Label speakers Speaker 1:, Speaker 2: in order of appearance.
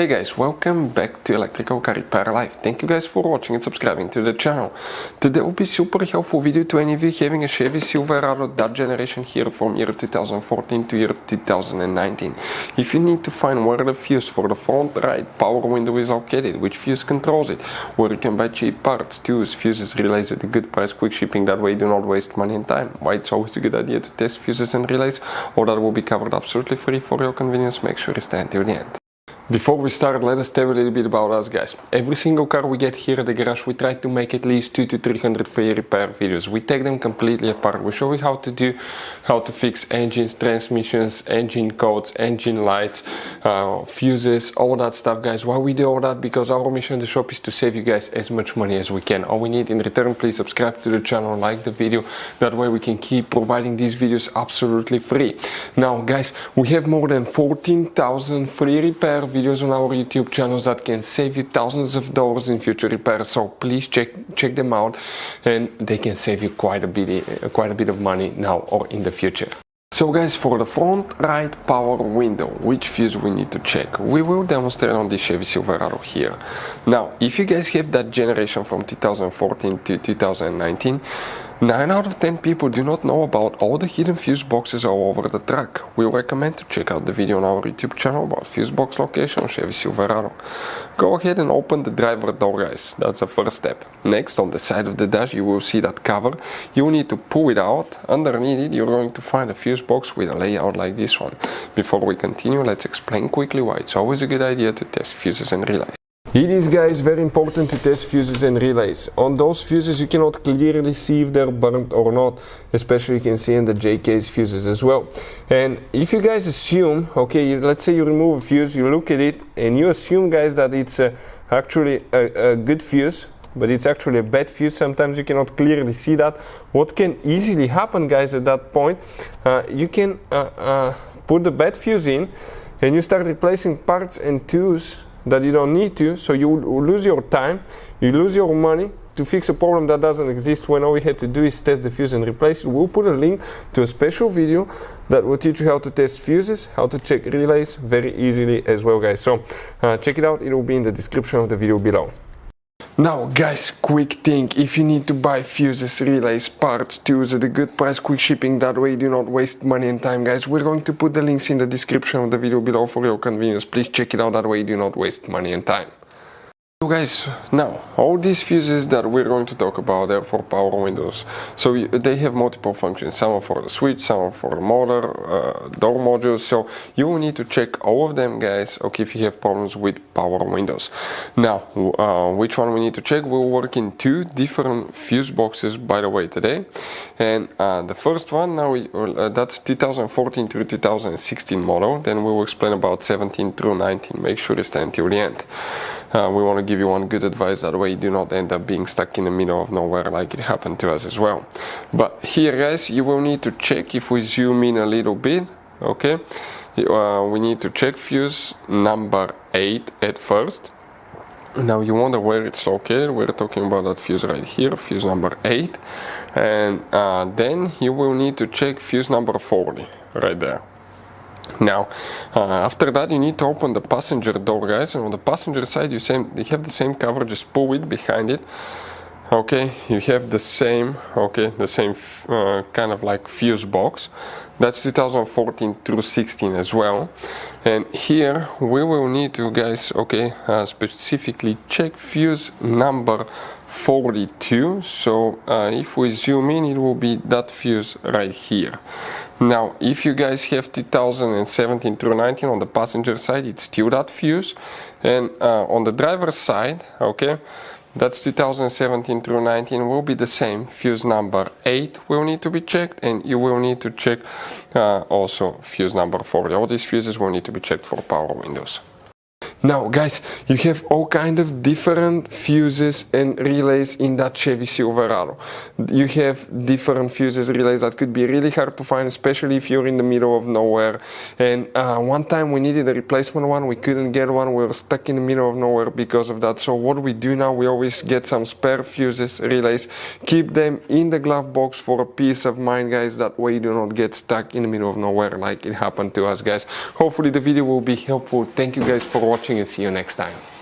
Speaker 1: Hey guys, welcome back to Electrical Car Repair Live. Thank you guys for watching and subscribing to the channel. Today will be super helpful video to any of you having a Chevy Silverado that generation here from year 2014 to year 2019. If you need to find where the fuse for the front right power window is located, which fuse controls it, where you can buy cheap parts, tools, fuses, relays at a good price, quick shipping, that way you do not waste money and time. Why it's always a good idea to test fuses and relays, all that will be covered absolutely free for your convenience. Make sure you stay until the end. Before we start, let us tell you a little bit about us, guys. Every single car we get here at the garage, we try to make at least 200 to 300 free repair videos. We take them completely apart. We show you how to fix engines, transmissions, engine codes, engine lights, fuses, all that stuff, guys. Why we do all that? Because our mission in the shop is to save you guys as much money as we can. All we need in return, please subscribe to the channel, like the video. That way we can keep providing these videos absolutely free. Now, guys, we have more than 14,000 free repair videos on our YouTube channels that can save you thousands of dollars in future repairs. So please check them out, and they can save you quite a bit of money now or in the future. So guys, for the front right power window, which fuse we need to check, we will demonstrate on the Chevy Silverado here. Now, if you guys have that generation from 2014 to 2019, 9 out of 10 people do not know about all the hidden fuse boxes all over the truck. We recommend to check out the video on our YouTube channel about fuse box location on Chevy Silverado. Go ahead and open the driver door, guys. That's the first step. Next, on the side of the dash, you will see that cover. You need to pull it out. Underneath it, you're going to find a fuse box with a layout like this one. Before we continue, let's explain quickly why it's always a good idea to test fuses and relays. It is, guys, very important to test fuses and relays. On those fuses you cannot clearly see if they're burnt or not, especially you can see in the J-case fuses as well. And if you guys assume, okay, let's say you remove a fuse, you look at it and you assume, guys, that it's actually a good fuse, but it's actually a bad fuse. Sometimes you cannot clearly see that. What can easily happen, guys, at that point, you can put the bad fuse in and you start replacing parts and tools that you don't need to, so you lose your time, you lose your money to fix a problem that doesn't exist, when all we had to do is test the fuse and replace it. We'll put a link to a special video that will teach you how to test fuses, how to check relays very easily as well, guys. So check it out, it will be in the description of the video below. Now, guys, quick thing, if you need to buy fuses, relays, parts, tools at a good price, quick shipping, that way you do not waste money and time, guys, we're going to put the links in the description of the video below for your convenience. Please check it out, that way you do not waste money and time. So guys, now all these fuses that we're going to talk about are for power windows. So they have multiple functions. Some are for the switch, some are for the motor, door modules. So you will need to check all of them, guys, okay, if you have problems with power windows. Now, which one we need to check? We'll work in 2 different fuse boxes, by the way, today. And the first one, now that's 2014 through 2016 model. Then we will explain about 17 through 19. Make sure you stay until the end. We want to give you one good advice, that way you do not end up being stuck in the middle of nowhere like it happened to us as well. But here, guys, you will need to check, if we zoom in a little bit, okay, we need to check fuse number 8 at first. Now you wonder where it's located. We're talking about that fuse right here, fuse number 8, and then you will need to check fuse number 40 right there. Now, after that, you need to open the passenger door, guys, and on the passenger side you have the same cover, just pull it behind it. Okay, you have the same, kind of like fuse box. That's 2014 through 16 as well. And here we will need to, guys, specifically check fuse number 42. So if we zoom in, it will be that fuse right here. Now, if you guys have 2017 through 19 on the passenger side, it's still that fuse. And on the driver's side, okay, that's 2017 through 19 will be the same. Fuse number 8 will need to be checked, and you will need to check also fuse number 40. All these fuses will need to be checked for power windows. Now, guys, you have all kind of different fuses and relays in that Chevy Silverado. You have different fuses, relays that could be really hard to find, especially if you're in the middle of nowhere. And one time we needed a replacement one, we couldn't get one, we were stuck in the middle of nowhere because of that. So what we do now, we always get some spare fuses, relays, keep them in the glove box for a peace of mind, guys. That way you do not get stuck in the middle of nowhere like it happened to us, guys. Hopefully the video will be helpful. Thank you guys for watching.
Speaker 2: watching and see you next time.